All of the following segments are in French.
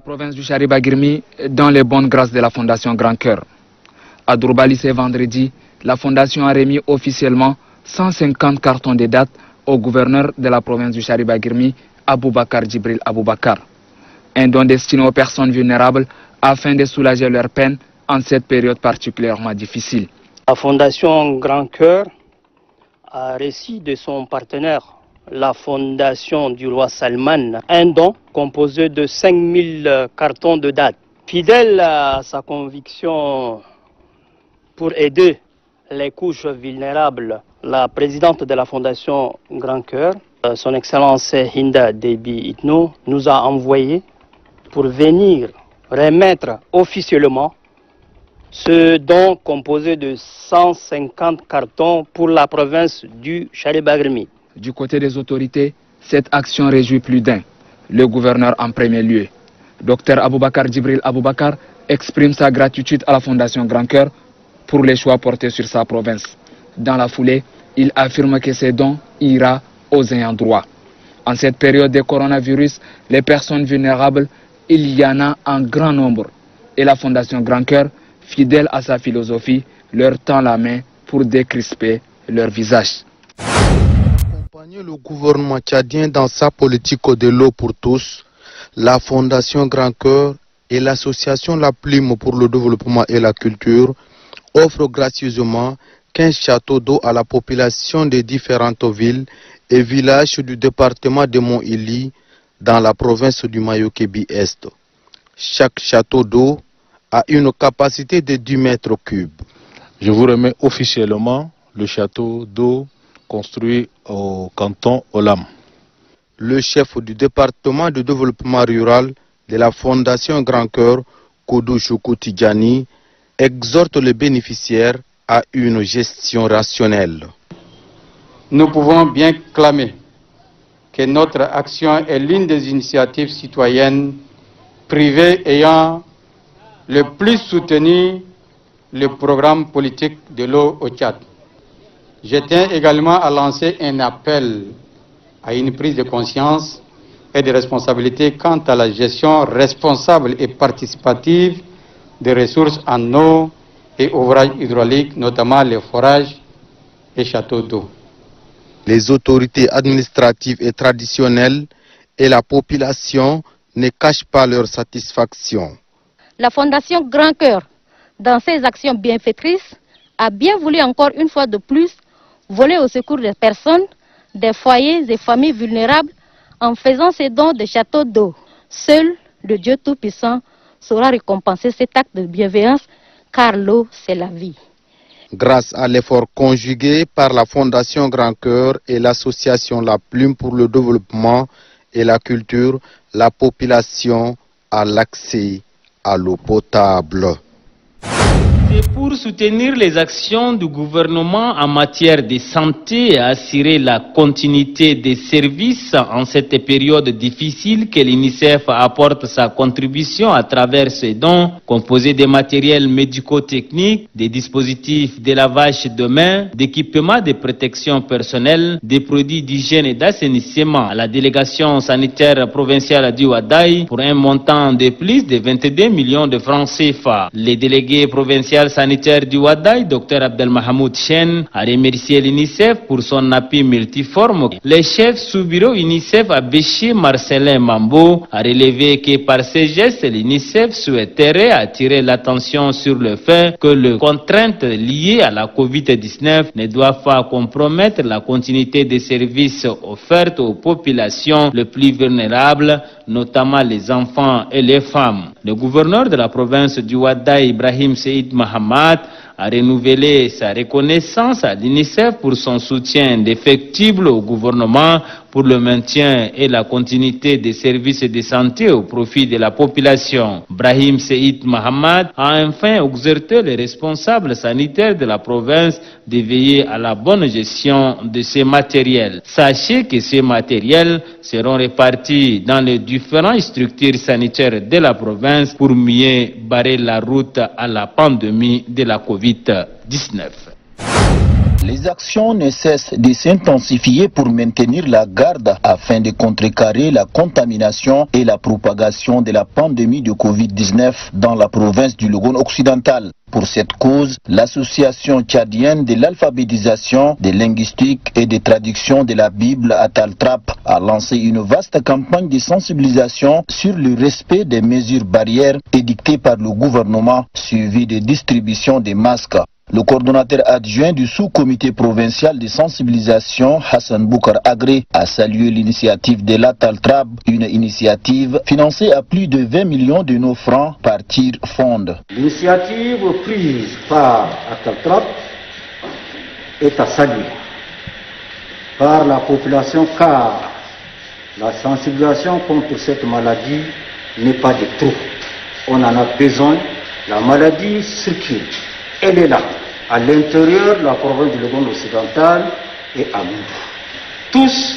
province du Chariba-Guirmi dans les bonnes grâces de la Fondation Grand Cœur. À Drouba lycée vendredi, la Fondation a remis officiellement 150 cartons de dates au gouverneur de la province du Chariba-Guirmi, Aboubakar Djibril Aboubakar. Un don destiné aux personnes vulnérables afin de soulager leur peine en cette période particulièrement difficile. La Fondation Grand Cœur a reçu de son partenaire, la Fondation du roi Salman, un don composé de 5000 cartons de dates. Fidèle à sa conviction pour aider les couches vulnérables, la présidente de la Fondation Grand Cœur, son Excellence Hinda Déby Itno, nous a envoyé pour venir remettre officiellement ce don composé de 150 cartons pour la province du Chariba-Guirmi. Du côté des autorités, cette action réjouit plus d'un. Le gouverneur en premier lieu. Dr Aboubakar Djibril Aboubakar exprime sa gratitude à la Fondation Grand Cœur pour les choix portés sur sa province. Dans la foulée, il affirme que ces dons ira aux ayants droit. En cette période de coronavirus, les personnes vulnérables, il y en a en grand nombre. Et la Fondation Grand Cœur, fidèle à sa philosophie, leur tend la main pour décrisper leur visage. Accompagner le gouvernement tchadien dans sa politique de l'eau pour tous, la Fondation Grand Cœur et l'association La Plume pour le développement et la culture offrent gracieusement 15 châteaux d'eau à la population des différentes villes et villages du département de Mont-Ili dans la province du Mayo-Kébi-Est. Chaque château d'eau a une capacité de 10 mètres cubes. Je vous remets officiellement le château d'eau construit au canton Olam. Le chef du département de développement rural de la Fondation Grand Cœur, Koudou Choukou Tidjani, exhorte les bénéficiaires à une gestion rationnelle. Nous pouvons bien clamer que notre action est l'une des initiatives citoyennes privées ayant le plus soutenu le programme politique de l'eau au Tchad. Je tiens également à lancer un appel à une prise de conscience et de responsabilité quant à la gestion responsable et participative des ressources en eau et ouvrages hydrauliques, notamment les forages et châteaux d'eau. Les autorités administratives et traditionnelles et la population ne cachent pas leur satisfaction. La Fondation Grand Cœur, dans ses actions bienfaitrices, a bien voulu encore une fois de plus voler au secours des personnes, des foyers et familles vulnérables en faisant ses dons de châteaux d'eau. Seul le Dieu Tout-Puissant saura récompenser cet acte de bienveillance, car l'eau, c'est la vie. Grâce à l'effort conjugué par la Fondation Grand Cœur et l'association La Plume pour le développement et la culture, la population a l'accès à l'eau potable. C'est pour soutenir les actions du gouvernement en matière de santé et assurer la continuité des services en cette période difficile que l'UNICEF apporte sa contribution à travers ses dons composés de matériels médico-techniques, des dispositifs de lavage de mains, d'équipements de protection personnelle, des produits d'hygiène et d'assainissement à la délégation sanitaire provinciale du Ouaddaï pour un montant de plus de 22 millions de francs CFA. Les délégués provinciaux sanitaire du Ouaddaï, Dr Abdelmahamoud Chen, a remercié l'UNICEF pour son appui multiforme. Le chef sous-bureau UNICEF à Béché, Marcelin Mambo, a relevé que par ces gestes, l'UNICEF souhaiterait attirer l'attention sur le fait que les contraintes liées à la COVID-19 ne doivent pas compromettre la continuité des services offerts aux populations les plus vulnérables, notamment les enfants et les femmes. Le gouverneur de la province du Ouaddaï, Ibrahim Seyd Mahamad, a renouvelé sa reconnaissance à l'UNICEF pour son soutien indéfectible au gouvernement pour le maintien et la continuité des services de santé au profit de la population. Brahim Seyd Mahamad a enfin exhorté les responsables sanitaires de la province de veiller à la bonne gestion de ces matériels. Sachez que ces matériels seront répartis dans les différentes structures sanitaires de la province pour mieux barrer la route à la pandémie de la COVID-19. Les actions ne cessent de s'intensifier pour maintenir la garde afin de contrecarrer la contamination et la propagation de la pandémie de Covid-19 dans la province du Logone occidental. Pour cette cause, l'association tchadienne de l'alphabétisation, des linguistiques et des traductions de la Bible Ataltrap a lancé une vaste campagne de sensibilisation sur le respect des mesures barrières édictées par le gouvernement, suivies de distribution des masques. Le coordonnateur adjoint du sous-comité provincial de sensibilisation, Hassan Boukar Agré, a salué l'initiative de l'Ataltrab, une initiative financée à plus de 20 millions de nos francs par Tir Fond. L'initiative prise par Ataltrab est à saluer par la population car la sensibilisation contre cette maladie n'est pas de trop. On en a besoin, la maladie circule. Elle est là, à l'intérieur de la province du Logone occidental et à nous. Tous,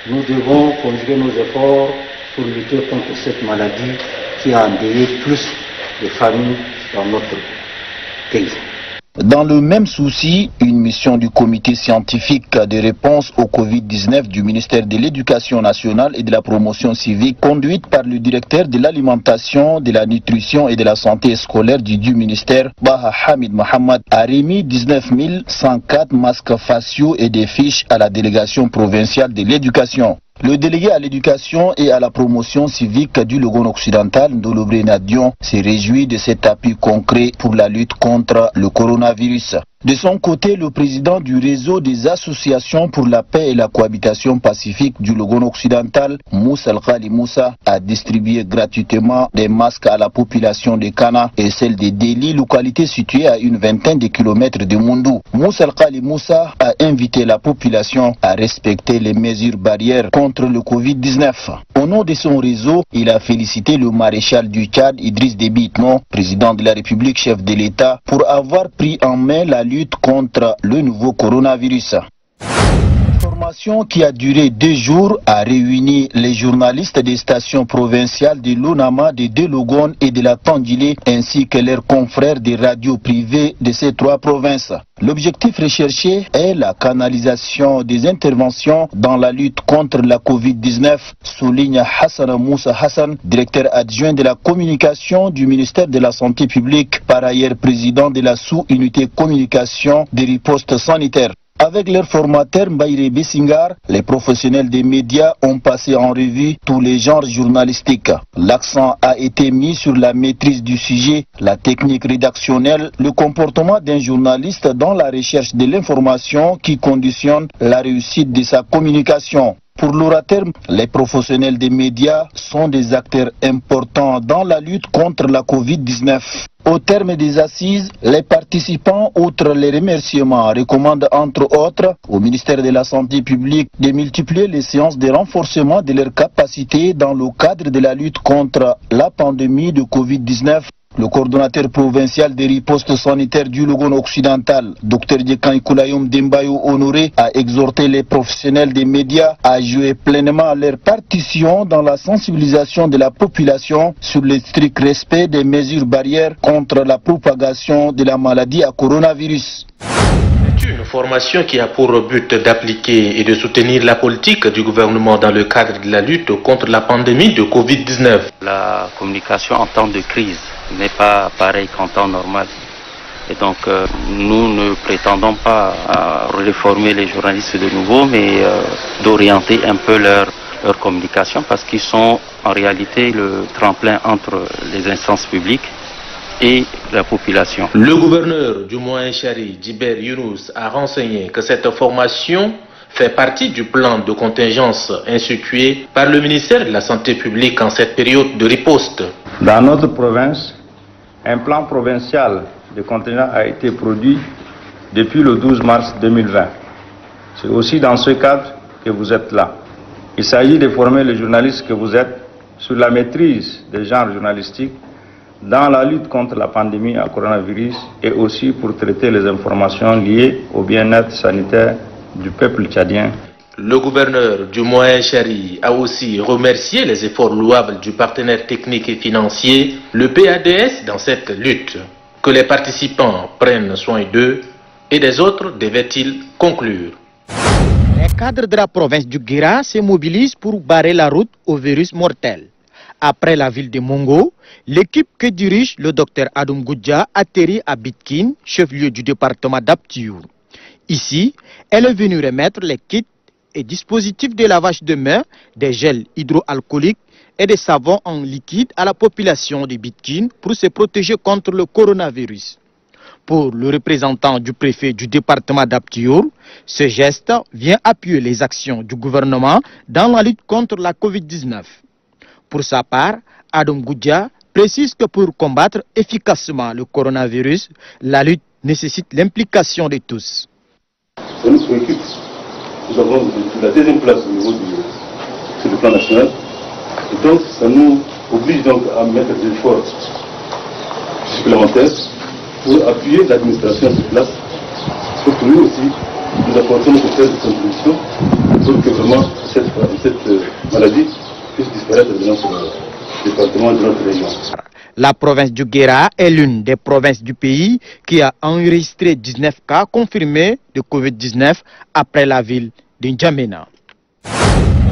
nous devons conjuguer nos efforts pour lutter contre cette maladie qui a endeuillé plus de familles dans notre pays. Dans le même souci, une mission du comité scientifique de réponse au Covid-19 du ministère de l'Éducation nationale et de la promotion civique, conduite par le directeur de l'alimentation, de la nutrition et de la santé scolaire du ministère, Baha Hamid Mohamed, a remis 19 104 masques faciaux et des fiches à la délégation provinciale de l'éducation. Le délégué à l'éducation et à la promotion civique du Logone occidental, Ndolobré Nadion, s'est réjoui de cet appui concret pour la lutte contre le coronavirus. De son côté, le président du réseau des associations pour la paix et la cohabitation pacifique du Logone occidental, Moussa Al-Khali Moussa, a distribué gratuitement des masques à la population de Kana et celle de Deli, localité située à une vingtaine de kilomètres de Moundou. Moussa Al-Khali Moussa a invité la population à respecter les mesures barrières contre le Covid-19. Au nom de son réseau, il a félicité le maréchal du Tchad, Idriss Déby Itno, président de la République, chef de l'État, pour avoir pris en main la lutte contre le nouveau coronavirus. Une formation qui a duré 2 jours a réuni les journalistes des stations provinciales de l'Onama, de Delogone et de la Tandilé, ainsi que leurs confrères des radios privées de ces 3 provinces. L'objectif recherché est la canalisation des interventions dans la lutte contre la Covid-19, souligne Hassan Moussa Hassan, directeur adjoint de la communication du ministère de la Santé publique, par ailleurs président de la sous-unité communication des ripostes sanitaires. Avec leur formateur Mbaïre Bessingar, les professionnels des médias ont passé en revue tous les genres journalistiques. L'accent a été mis sur la maîtrise du sujet, la technique rédactionnelle, le comportement d'un journaliste dans la recherche de l'information qui conditionne la réussite de sa communication. Pour l'orateur, les professionnels des médias sont des acteurs importants dans la lutte contre la Covid-19. Au terme des assises, les participants, outre les remerciements, recommandent entre autres au ministère de la Santé publique de multiplier les séances de renforcement de leurs capacités dans le cadre de la lutte contre la pandémie de Covid-19. Le coordonnateur provincial des ripostes sanitaires du Logone occidental, Dr Djekan Koulayoum Dembayo Honoré, a exhorté les professionnels des médias à jouer pleinement leur partition dans la sensibilisation de la population sur le strict respect des mesures barrières contre la propagation de la maladie à coronavirus. Une formation qui a pour but d'appliquer et de soutenir la politique du gouvernement dans le cadre de la lutte contre la pandémie de Covid-19. La communication en temps de crise n'est pas pareil qu'en temps normal. Et donc nous ne prétendons pas à réformer les journalistes de nouveau, mais d'orienter un peu leur communication parce qu'ils sont en réalité le tremplin entre les instances publiques et la population. Le gouverneur du Moyen-Chari, Djiber Younous, a renseigné que cette formation fait partie du plan de contingence institué par le ministère de la Santé publique en cette période de riposte. Dans notre province, un plan provincial de contingence a été produit depuis le 12 mars 2020. C'est aussi dans ce cadre que vous êtes là. Il s'agit de former les journalistes que vous êtes sur la maîtrise des genres journalistiques dans la lutte contre la pandémie à coronavirus et aussi pour traiter les informations liées au bien-être sanitaire du peuple tchadien. Le gouverneur du Moyen-Chari a aussi remercié les efforts louables du partenaire technique et financier, le PADS, dans cette lutte. Que les participants prennent soin d'eux et des autres, devait-il conclure. Les cadres de la province du Guéra se mobilisent pour barrer la route au virus mortel. Après la ville de Mongo, l'équipe que dirige le docteur Adoum Goudja atterrit à Bitkin, chef-lieu du département d'Aptiour. Ici, elle est venue remettre les kits et dispositifs de lavage de mains, des gels hydroalcooliques et des savons en liquide à la population de Bitkin pour se protéger contre le coronavirus. Pour le représentant du préfet du département d'Aptiour, ce geste vient appuyer les actions du gouvernement dans la lutte contre la Covid-19. Pour sa part, Adoum Goudja précise que pour combattre efficacement le coronavirus, la lutte nécessite l'implication de tous. Ça nous préoccupe. Nous avons la deuxième place au niveau sur le plan national. Et donc, ça nous oblige donc à mettre des efforts supplémentaires pour appuyer l'administration sur place, pour que nous aussi, nous apportons notre pièce de contribution pour que vraiment cette maladie puisse disparaître de notre département, de notre région. La province du Guéra est l'une des provinces du pays qui a enregistré 19 cas confirmés de Covid-19 après la ville de N'Djamena.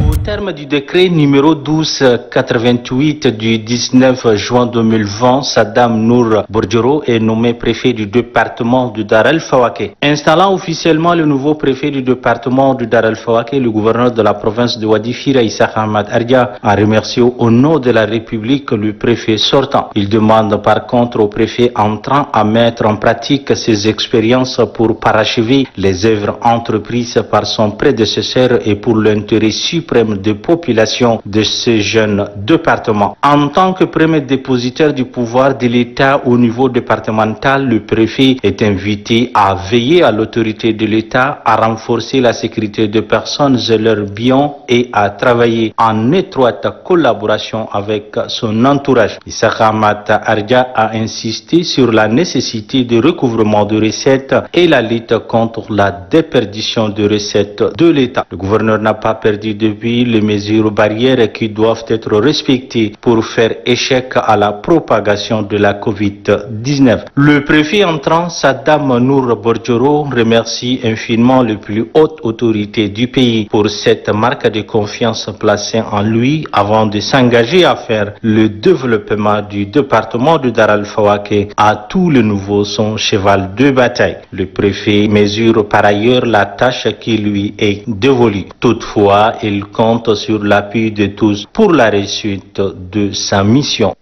Au terme du décret numéro 1288 du 19 juin 2020, Saddam Nour Bordjoro est nommé préfet du département du Dar el-Fawake. Installant officiellement le nouveau préfet du département du Dar el-Fawake, le gouverneur de la province de Wadi Fira, Issa Ahmad Ardia, a remercié au nom de la République le préfet sortant. Il demande par contre au préfet entrant à mettre en pratique ses expériences pour parachever les œuvres entreprises par son prédécesseur et pour l'intérêt suprême de population de ce jeune département. En tant que premier dépositaire du pouvoir de l'État au niveau départemental, le préfet est invité à veiller à l'autorité de l'État, à renforcer la sécurité des personnes et leurs biens et à travailler en étroite collaboration avec son entourage. Issa Ahmad Ardia a insisté sur la nécessité de recouvrement de recettes et la lutte contre la déperdition de recettes de l'État. Le gouverneur n'a pas perdu depuis les mesures barrières qui doivent être respectées pour faire échec à la propagation de la Covid-19. Le préfet entrant, Saddam Nour Bordjoro, remercie infiniment les plus hautes autorités du pays pour cette marque de confiance placée en lui avant de s'engager à faire le développement du département de Dar el-Fawake à tout le nouveau son cheval de bataille. Le préfet mesure par ailleurs la tâche qui lui est dévolue. Toutefois, il compte sur l'appui de tous pour la réussite de sa mission.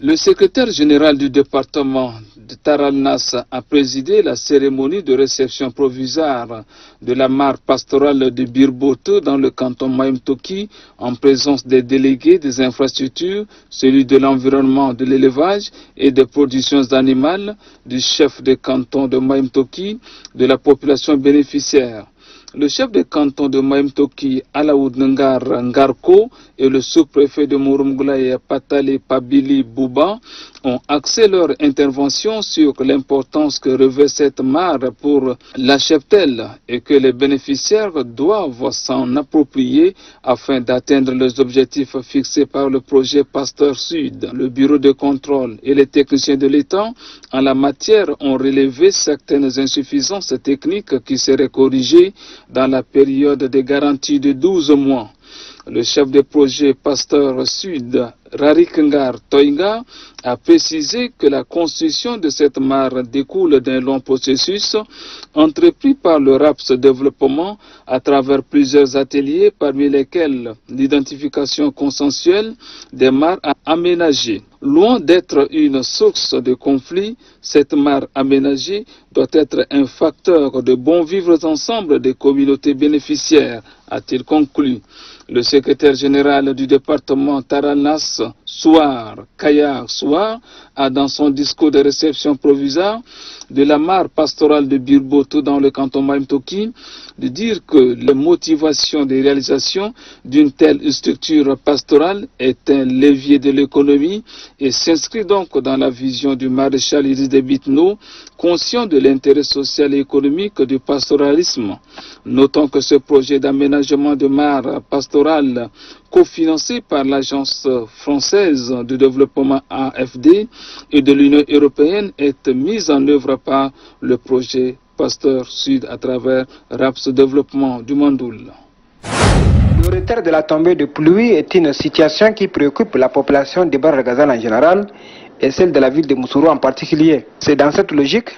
Le secrétaire général du département de Taralnas a présidé la cérémonie de réception provisoire de la mare pastorale de Birboto dans le canton Maïmtoki en présence des délégués des infrastructures, celui de l'environnement, de l'élevage et des productions animales, du chef de canton de Maïmtoki, de la population bénéficiaire. Le chef de canton de Maïmtoki, Alaoud Ngar Ngarko, et le sous-préfet de Murumgulaye, Patale Pabili Bouba, ont axé leur intervention sur l'importance que revêt cette mare pour la cheptelle et que les bénéficiaires doivent s'en approprier afin d'atteindre les objectifs fixés par le projet Pasteur Sud. Le bureau de contrôle et les techniciens de l'État en la matière ont relevé certaines insuffisances techniques qui seraient corrigées dans la période de garantie de 12 mois. Le chef de projet Pasteur Sud, Rarikengar Toinga, a précisé que la construction de cette mare découle d'un long processus entrepris par le RAPS Développement à travers plusieurs ateliers, parmi lesquels l'identification consensuelle des mares aménagées. Loin d'être une source de conflit, cette mare aménagée doit être un facteur de bon vivre ensemble des communautés bénéficiaires, a-t-il conclu. Le secrétaire général du département Taralnas, Souar Kayar Souar, a dans son discours de réception provisoire de la mare pastorale de Birboto dans le canton Maïmtoki, de dire que la motivation des réalisations d'une telle structure pastorale est un levier de l'économie et s'inscrit donc dans la vision du maréchal Iris de Bitno conscient de l'intérêt social et économique du pastoralisme. Notons que ce projet d'aménagement de mares pastorales cofinancé par l'Agence française de développement AFD et de l'Union européenne est mis en œuvre par le projet Pasteur Sud à travers RAPS Développement du Mandoul. Le retard de la tombée de pluie est une situation qui préoccupe la population de Bahr el Ghazal en général et celle de la ville de Moussoro en particulier. C'est dans cette logique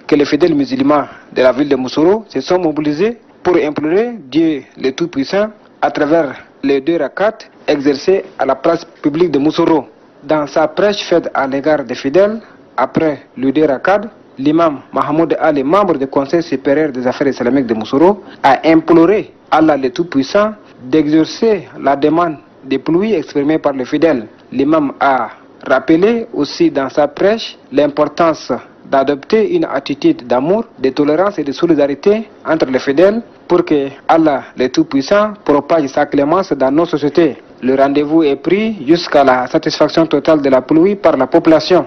que les fidèles musulmans de la ville de Moussoro se sont mobilisés pour implorer Dieu le Tout-Puissant à travers les 2 rakats exercés à la place publique de Moussoro. Dans sa prêche faite à l'égard des fidèles, après le 2 rakats, l'imam Mahmoud Ali, membre du Conseil supérieur des affaires islamiques de Moussoro, a imploré Allah le Tout-Puissant d'exaucer la demande de pluie exprimée par les fidèles. L'imam a rappelé aussi dans sa prêche l'importance d'adopter une attitude d'amour, de tolérance et de solidarité entre les fidèles pour que Allah le Tout-Puissant propage sa clémence dans nos sociétés. Le rendez-vous est pris jusqu'à la satisfaction totale de la pluie par la population.